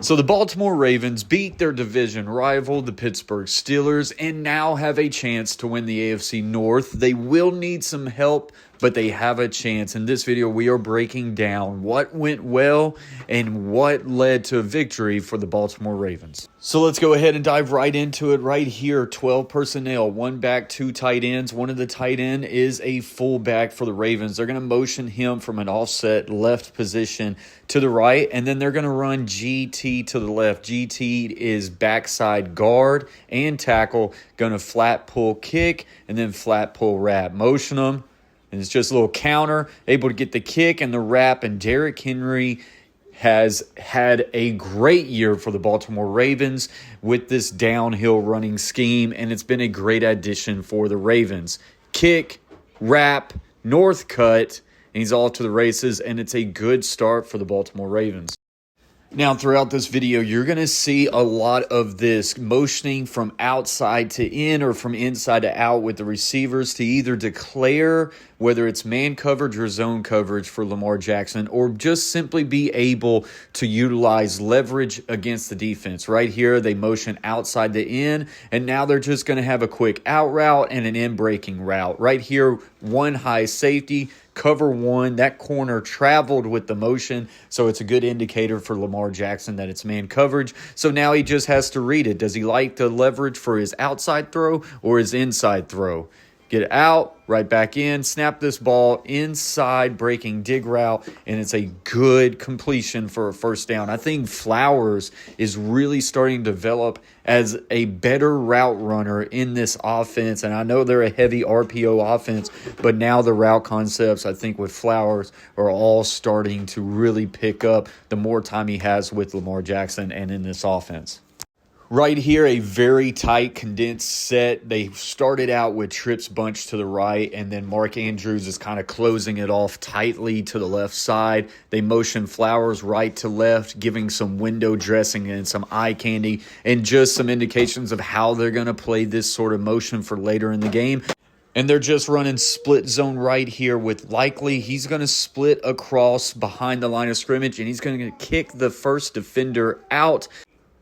So the Baltimore Ravens beat their division rival, the Pittsburgh Steelers, and now have a chance to win the AFC North. They will need some help, but they have a chance. In this video, we are breaking down what went well and what led to a victory for the Baltimore Ravens. So let's go ahead and dive right into it. Right here, 12 personnel, 1 back, 2 tight ends. One of the tight end is a fullback for the Ravens. They're going to motion him from an offset left position to the right, and then they're going to run GT to the left. GT is backside guard and tackle, going to flat pull kick and then flat pull wrap. Motion them. And it's just a little counter, able to get the kick and the wrap. And Derrick Henry has had a great year for the Baltimore Ravens with this downhill running scheme, and it's been a great addition for the Ravens. Kick, wrap, north cut, and he's off to the races, and it's a good start for the Baltimore Ravens. Now, throughout this video, you're going to see a lot of this motioning from outside to in or from inside to out with the receivers to either declare whether it's man coverage or zone coverage for Lamar Jackson, or just simply be able to utilize leverage against the defense. Right here, they motion outside to in, and now they're just going to have a quick out route and an in-breaking route. Right here, one high safety, cover one. That corner traveled with the motion, so it's a good indicator for Lamar Jackson that it's man coverage. So now he just has to read it. Does he like the leverage for his outside throw or his inside throw? Get it out, right back in, snap this ball inside, breaking dig route, and it's a good completion for a first down. I think Flowers is really starting to develop as a better route runner in this offense, and I know they're a heavy RPO offense, but now the route concepts, I think, with Flowers are all starting to really pick up the more time he has with Lamar Jackson and in this offense. Right here, a very tight, condensed set. They started out with trips bunched to the right, and then Mark Andrews is kind of closing it off tightly to the left side. They motion Flowers right to left, giving some window dressing and some eye candy, and just some indications of how they're going to play this sort of motion for later in the game. And they're just running split zone right here with Likely. He's going to split across behind the line of scrimmage, and he's going to kick the first defender out.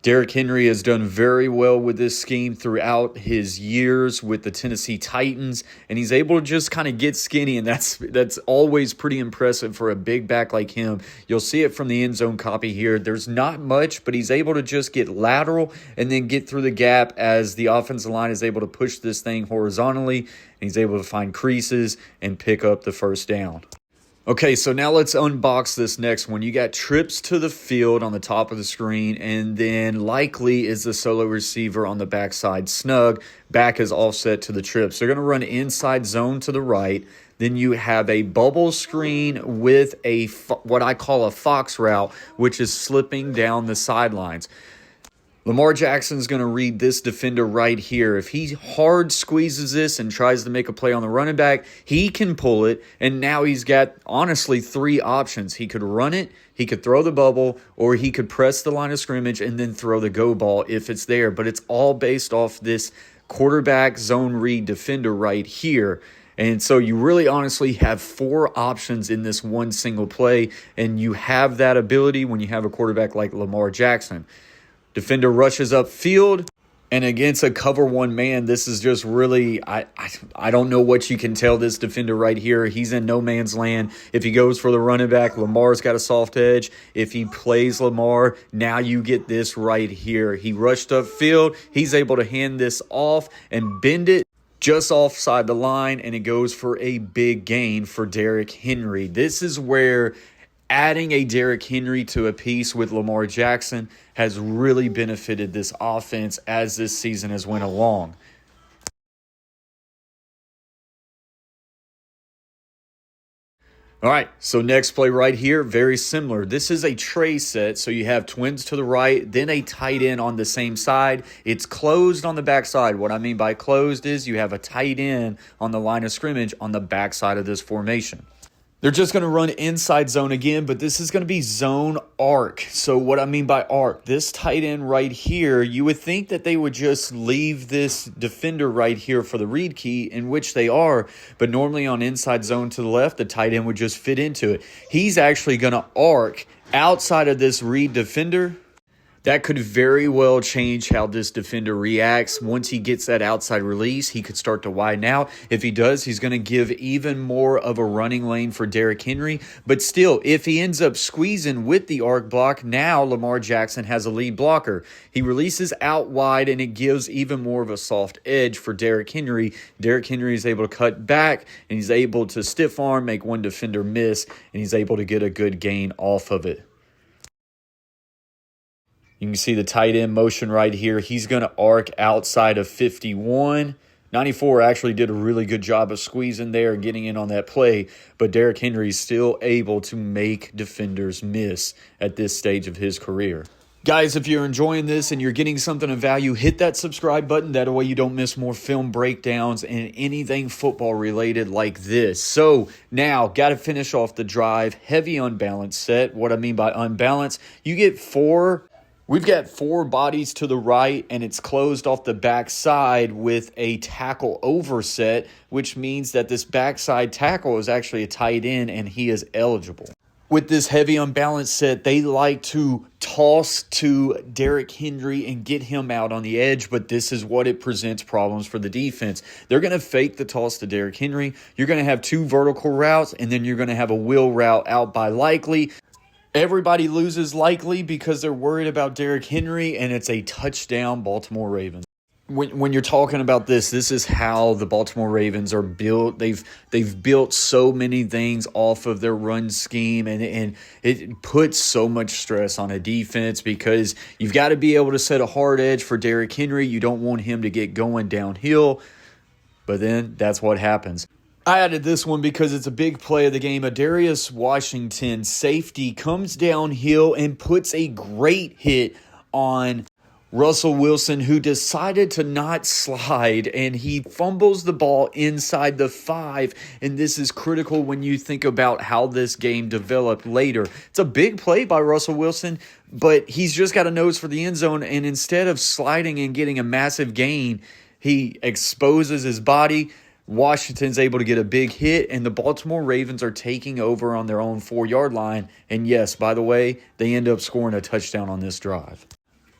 Derrick Henry has done very well with this scheme throughout his years with the Tennessee Titans, and he's able to just kind of get skinny, and that's always pretty impressive for a big back like him. You'll see it from the end zone copy here. There's not much, but he's able to just get lateral and then get through the gap as the offensive line is able to push this thing horizontally, and he's able to find creases and pick up the first down. Okay, so now let's unbox this next one. You got trips to the field on the top of the screen, and then Likely is the solo receiver on the backside snug. Back is offset to the trips. They're going to run inside zone to the right. Then you have a bubble screen with a what I call a fox route, which is slipping down the sidelines. Lamar Jackson's going to read this defender right here. If he hard squeezes this and tries to make a play on the running back, he can pull it, and now he's got, honestly, 3 options. He could run it, he could throw the bubble, or he could press the line of scrimmage and then throw the go ball if it's there. But it's all based off this quarterback zone read defender right here. And so you really honestly have 4 options in this one single play, and you have that ability when you have a quarterback like Lamar Jackson. Defender rushes upfield, and against a cover one man, this is just really, I don't know what you can tell this defender right here. He's in no man's land. If he goes for the running back, Lamar's got a soft edge. If he plays Lamar, now you get this right here. He rushed upfield. He's able to hand this off and bend it just offside the line, and it goes for a big gain for Derrick Henry. This is where adding a Derrick Henry to a piece with Lamar Jackson has really benefited this offense as this season has went along. All right, so next play right here, very similar. This is a tray set, so you have twins to the right, then a tight end on the same side. It's closed on the backside. What I mean by closed is you have a tight end on the line of scrimmage on the backside of this formation. They're just going to run inside zone again, but this is going to be zone arc. So what I mean by arc, this tight end right here, you would think that they would just leave this defender right here for the read key, in which they are, but normally on inside zone to the left, the tight end would just fit into it. He's actually going to arc outside of this read defender. That could very well change how this defender reacts. Once he gets that outside release, he could start to widen out. If he does, he's going to give even more of a running lane for Derrick Henry. But still, if he ends up squeezing with the arc block, now Lamar Jackson has a lead blocker. He releases out wide, and it gives even more of a soft edge for Derrick Henry. Derrick Henry is able to cut back, and he's able to stiff arm, make one defender miss, and he's able to get a good gain off of it. You can see the tight end motion right here. He's going to arc outside of 51. 94 actually did a really good job of squeezing there and getting in on that play, but Derrick Henry is still able to make defenders miss at this stage of his career. Guys, if you're enjoying this and you're getting something of value, hit that subscribe button. That way you don't miss more film breakdowns and anything football related like this. So now, got to finish off the drive. Heavy unbalanced set. What I mean by unbalanced, you get We've got 4 bodies to the right, and it's closed off the backside with a tackle overset, which means that this backside tackle is actually a tight end, and he is eligible. With this heavy unbalanced set, they like to toss to Derrick Henry and get him out on the edge, but this is what it presents problems for the defense. They're going to fake the toss to Derrick Henry. You're going to have 2 vertical routes, and then you're going to have a wheel route out by Likely. Everybody loses Likely because they're worried about Derrick Henry, and it's a touchdown Baltimore Ravens. When you're talking about this is how the Baltimore Ravens are built. They've built so many things off of their run scheme, and it puts so much stress on a defense because you've got to be able to set a hard edge for Derrick Henry. You don't want him to get going downhill, but then that's what happens. I added this one because it's a big play of the game. Adarius Washington, safety, comes downhill and puts a great hit on Russell Wilson, who decided to not slide, and he fumbles the ball inside the 5, and this is critical when you think about how this game developed later. It's a big play by Russell Wilson, but he's just got a nose for the end zone, and instead of sliding and getting a massive gain, he exposes his body. Washington's able to get a big hit, and the Baltimore Ravens are taking over on their own 4-yard line. And yes, by the way, they end up scoring a touchdown on this drive.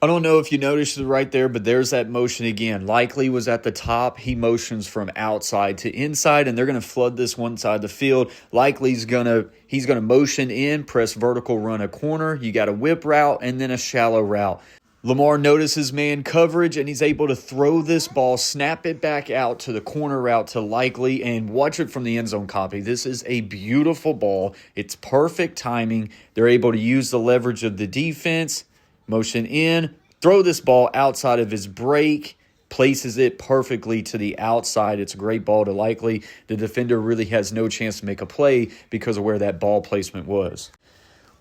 I don't know if you noticed it right there, but there's that motion again. Likely was at the top. He motions from outside to inside, and they're going to flood this one side of the field. Likely's going to motion in, press vertical, run a corner. You got a whip route and then a shallow route. Lamar notices man coverage, and he's able to throw this ball, snap it back out to the corner route to Likely, and watch it from the end zone copy. This is a beautiful ball. It's perfect timing. They're able to use the leverage of the defense, motion in, throw this ball outside of his break, places it perfectly to the outside. It's a great ball to Likely. The defender really has no chance to make a play because of where that ball placement was.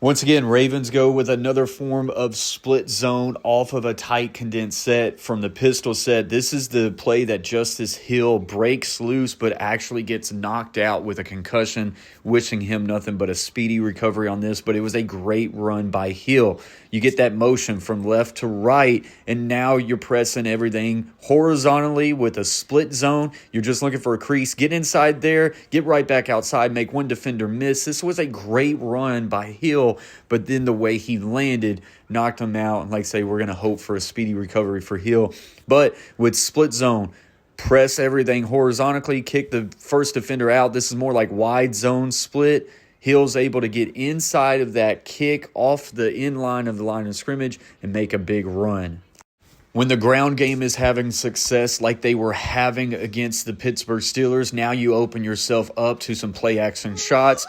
Once again, Ravens go with another form of split zone off of a tight condensed set from the pistol set. This is the play that Justice Hill breaks loose but actually gets knocked out with a concussion. Wishing him nothing but a speedy recovery on this, but it was a great run by Hill. You get that motion from left to right, and now you're pressing everything horizontally with a split zone. You're just looking for a crease. Get inside there, get right back outside, make one defender miss. This was a great run by Hill, but then the way he landed knocked him out. And like I say, we're going to hope for a speedy recovery for Hill. But with split zone, press everything horizontally, kick the first defender out. This is more like wide zone split. Hill's able to get inside of that kick off the end line of the line of scrimmage and make a big run. When the ground game is having success like they were having against the Pittsburgh Steelers, now you open yourself up to some play action shots.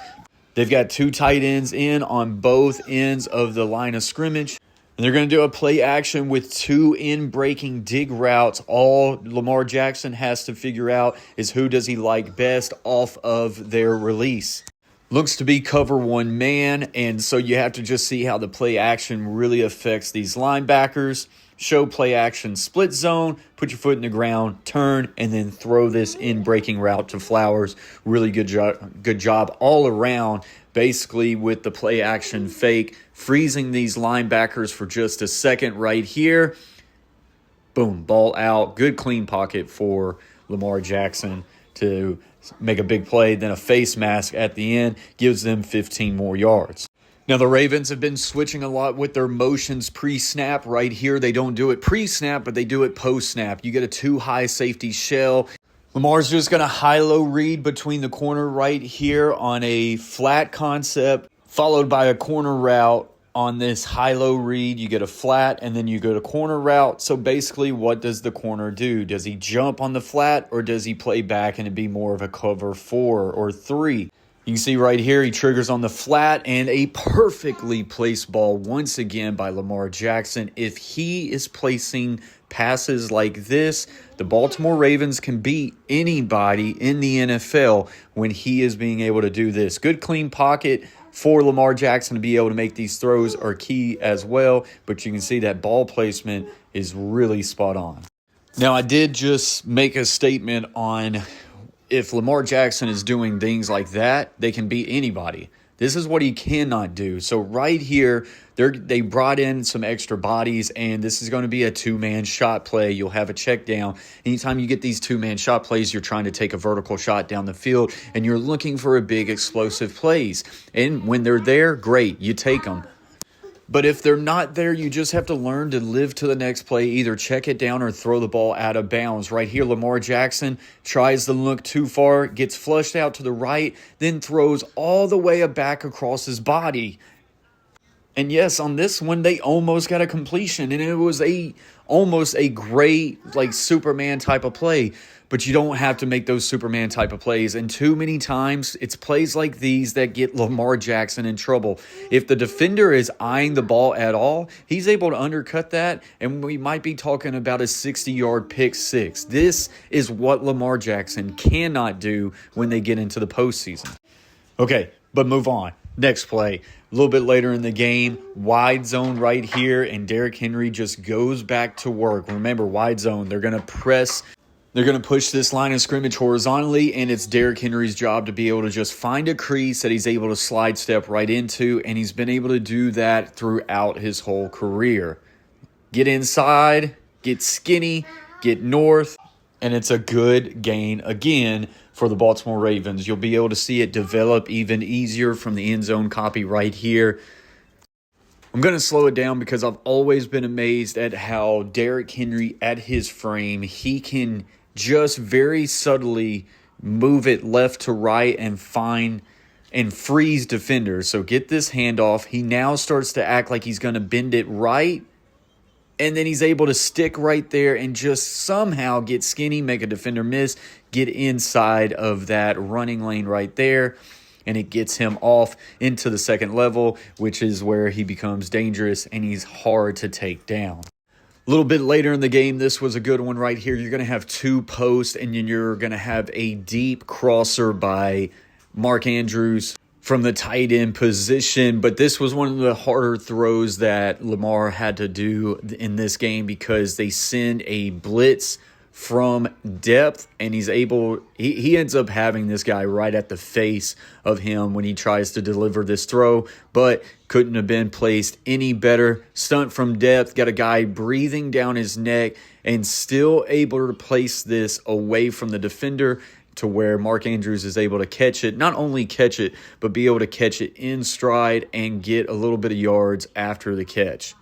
They've got 2 tight ends in on both ends of the line of scrimmage. And they're going to do a play action with 2 in-breaking dig routes. All Lamar Jackson has to figure out is who does he like best off of their release. Looks to be cover 1 man, and so you have to just see how the play action really affects these linebackers. Show play action split zone, put your foot in the ground, turn, and then throw this in-breaking route to Flowers. Really good job all around, basically with the play action fake, freezing these linebackers for just a second right here. Boom, ball out. Good clean pocket for Lamar Jackson to make a big play. Then a face mask at the end gives them 15 more yards. Now, the Ravens have been switching a lot with their motions pre-snap. Right here, they don't do it pre-snap, but they do it post-snap. You get a two-high safety shell. Lamar's just going to high-low read between the corner right here on a flat concept, followed by a corner route. On this high-low read, you get a flat, and then you go to corner route. So basically, what does the corner do? Does he jump on the flat, or does he play back and it be more of a cover 4 or 3? You can see right here, he triggers on the flat, and a perfectly placed ball once again by Lamar Jackson. If he is placing passes like this, the Baltimore Ravens can beat anybody in the NFL when he is being able to do this. Good clean pocket for Lamar Jackson to be able to make these throws are key as well, but you can see that ball placement is really spot on. Now, I did just make a statement on if Lamar Jackson is doing things like that, they can beat anybody. This is what he cannot do. So right here, they brought in some extra bodies, and this is going to be a two-man shot play. You'll have a check down. Anytime you get these two-man shot plays, you're trying to take a vertical shot down the field, and you're looking for a big explosive plays. And when they're there, great, you take them. But if they're not there, you just have to learn to live to the next play, either check it down or throw the ball out of bounds. Right here, Lamar Jackson tries to look too far, gets flushed out to the right, then throws all the way back across his body. And yes, on this one, they almost got a completion, and it was almost a great, like, Superman type of play. But you don't have to make those Superman type of plays. And too many times, it's plays like these that get Lamar Jackson in trouble. If the defender is eyeing the ball at all, he's able to undercut that, and we might be talking about a 60-yard pick six. This is what Lamar Jackson cannot do when they get into the postseason. Okay, but move on. Next play, a little bit later in the game, wide zone right here, and Derrick Henry just goes back to work. Remember, wide zone, they're going to press. They're going to push this line of scrimmage horizontally, and it's Derrick Henry's job to be able to just find a crease that he's able to slide step right into, and he's been able to do that throughout his whole career. Get inside, get skinny, get north, and it's a good gain again for the Baltimore Ravens. You'll be able to see it develop even easier from the end zone copy right here. I'm going to slow it down because I've always been amazed at how Derrick Henry, at his frame, he can just very subtly move it left to right and find and freeze defenders. So get this handoff. He now starts to act like he's going to bend it right, and then he's able to stick right there and just somehow get skinny, make a defender miss, get inside of that running lane right there, and it gets him off into the second level, which is where he becomes dangerous and he's hard to take down. A little bit later in the game, this was a good one right here. You're going to have two posts, and then you're going to have a deep crosser by Mark Andrews from the tight end position. But this was one of the harder throws that Lamar had to do in this game because they send a blitz from depth, and he ends up having this guy right at the face of him when he tries to deliver this throw, but couldn't have been placed any better. Stunt from depth, got a guy breathing down his neck, and still able to place this away from the defender to where Mark Andrews is able to catch it. Not only catch it, but be able to catch it in stride and get a little bit of yards after the catch.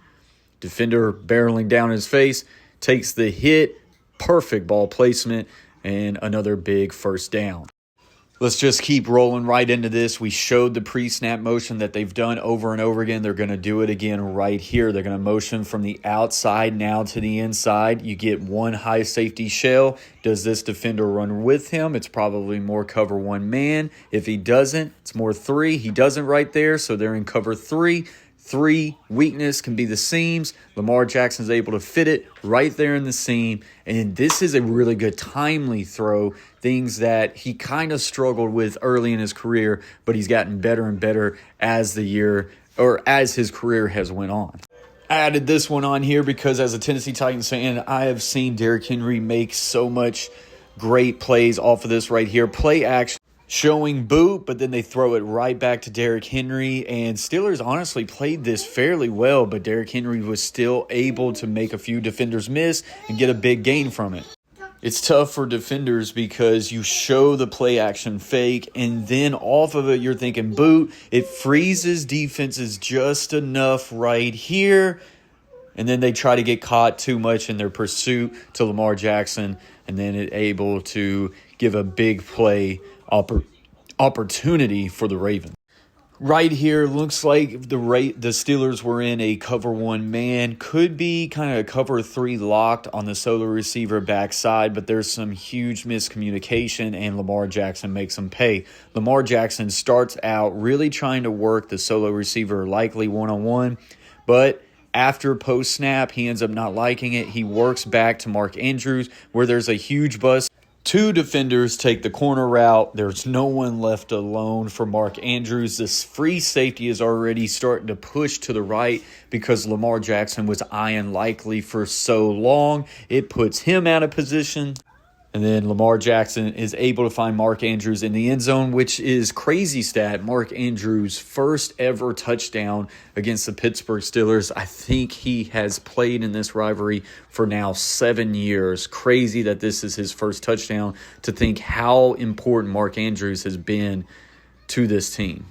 Defender barreling down his face, takes the hit, perfect ball placement, and another big first down. Let's just keep rolling right into this. We showed the pre-snap motion that they've done over and over again. They're going to do it again right here. They're going to motion from the outside now to the inside. You get one high safety shell. Does this defender run with him? It's probably more cover one man. If he doesn't, it's more three. He doesn't right there, so they're in cover three. Three, weakness can be the seams. Lamar Jackson's able to fit it right there in the seam. And this is a really good timely throw, things that he kind of struggled with early in his career, but he's gotten better and better as his career has went on. I added this one on here because as a Tennessee Titans fan, I have seen Derrick Henry make so much great plays off of this right here. Play action. Showing boot, but then they throw it right back to Derrick Henry. And Steelers honestly played this fairly well, but Derrick Henry was still able to make a few defenders miss and get a big gain from it. It's tough for defenders because you show the play action fake, and then off of it, you're thinking boot. It freezes defenses just enough right here, and then they try to get caught too much in their pursuit to Lamar Jackson, and then it able to give a big play opportunity for the Ravens. Right here, looks like the Steelers were in a cover one man. Could be kind of a cover three locked on the solo receiver backside, but there's some huge miscommunication, and Lamar Jackson makes them pay. Lamar Jackson starts out really trying to work the solo receiver, likely one-on-one, but after post-snap, he ends up not liking it. He works back to Mark Andrews, where there's a huge bust. Two defenders take the corner route. There's no one left alone for Mark Andrews. This free safety is already starting to push to the right because Lamar Jackson was eyeing likely for so long. It puts him out of position. And then Lamar Jackson is able to find Mark Andrews in the end zone, which is crazy stat. Mark Andrews' first ever touchdown against the Pittsburgh Steelers. I think he has played in this rivalry for now 7 years. Crazy that this is his first touchdown, to think how important Mark Andrews has been to this team.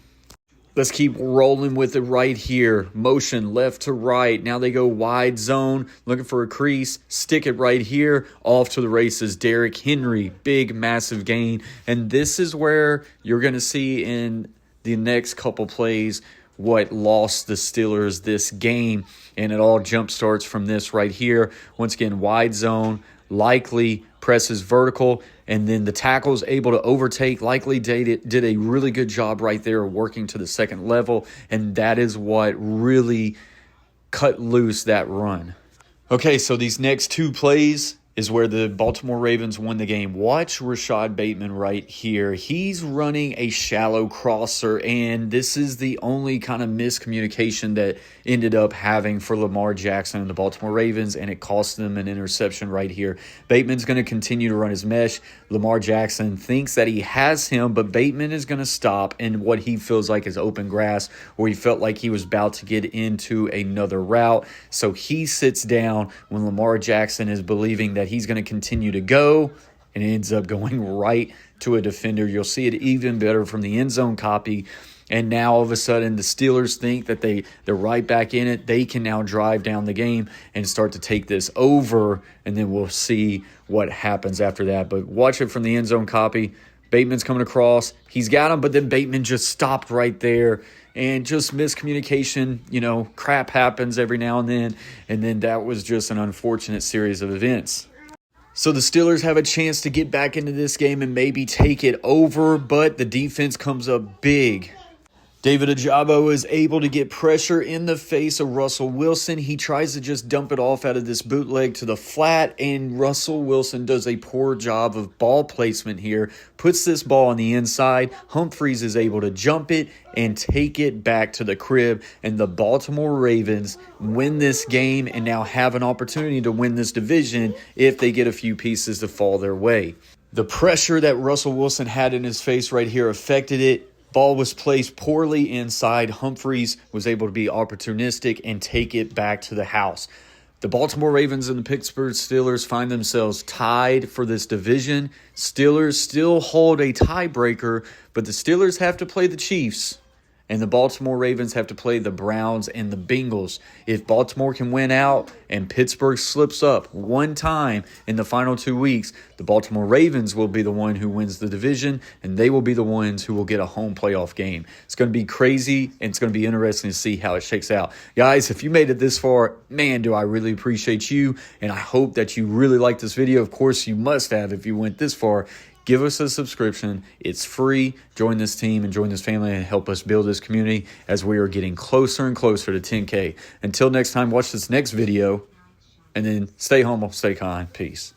Let's keep rolling with it right here. Motion left to right. Now they go wide zone, looking for a crease. Stick it right here. Off to the races. Derrick Henry, big, massive gain. And this is where you're going to see in the next couple plays what lost the Steelers this game. And it all jump starts from this right here. Once again, wide zone, likely presses vertical, and then the tackle's able to overtake. Likely did a really good job right there working to the second level, and that is what really cut loose that run. Okay, so these next two plays is where the Baltimore Ravens won the game. Watch Rashad Bateman right here. He's running a shallow crosser, and this is the only kind of miscommunication that ended up having for Lamar Jackson and the Baltimore Ravens, and it cost them an interception right here. Bateman's going to continue to run his mesh. Lamar Jackson thinks that he has him, but Bateman is going to stop in what he feels like is open grass, where he felt like he was about to get into another route. So he sits down when Lamar Jackson is believing that he's going to continue to go, and it ends up going right to a defender. You'll see it even better from the end zone copy. And now all of a sudden the Steelers think that they're right back in it. They can now drive down the game and start to take this over, and then we'll see what happens after that. But watch it from the end zone copy. Bateman's coming across. He's got him, but then Bateman just stopped right there. And just miscommunication, crap happens every now and then that was just an unfortunate series of events. So the Steelers have a chance to get back into this game and maybe take it over, but the defense comes up big. David Ojabo is able to get pressure in the face of Russell Wilson. He tries to just dump it off out of this bootleg to the flat, and Russell Wilson does a poor job of ball placement here. Puts this ball on the inside. Humphries is able to jump it and take it back to the crib, and the Baltimore Ravens win this game and now have an opportunity to win this division if they get a few pieces to fall their way. The pressure that Russell Wilson had in his face right here affected it. Ball was placed poorly inside. Humphries was able to be opportunistic and take it back to the house. The Baltimore Ravens and the Pittsburgh Steelers find themselves tied for this division. Steelers still hold a tiebreaker, but the Steelers have to play the Chiefs, and the Baltimore Ravens have to play the Browns and the Bengals. If Baltimore can win out and Pittsburgh slips up one time in the final 2 weeks, the Baltimore Ravens will be the one who wins the division, and they will be the ones who will get a home playoff game. It's going to be crazy, and it's going to be interesting to see how it shakes out. Guys, if you made it this far, man, do I really appreciate you, and I hope that you really liked this video. Of course, you must have if you went this far. Give us a subscription. It's free. Join this team and join this family and help us build this community as we are getting closer and closer to 10K. Until next time, watch this next video, and then stay humble, stay kind. Peace.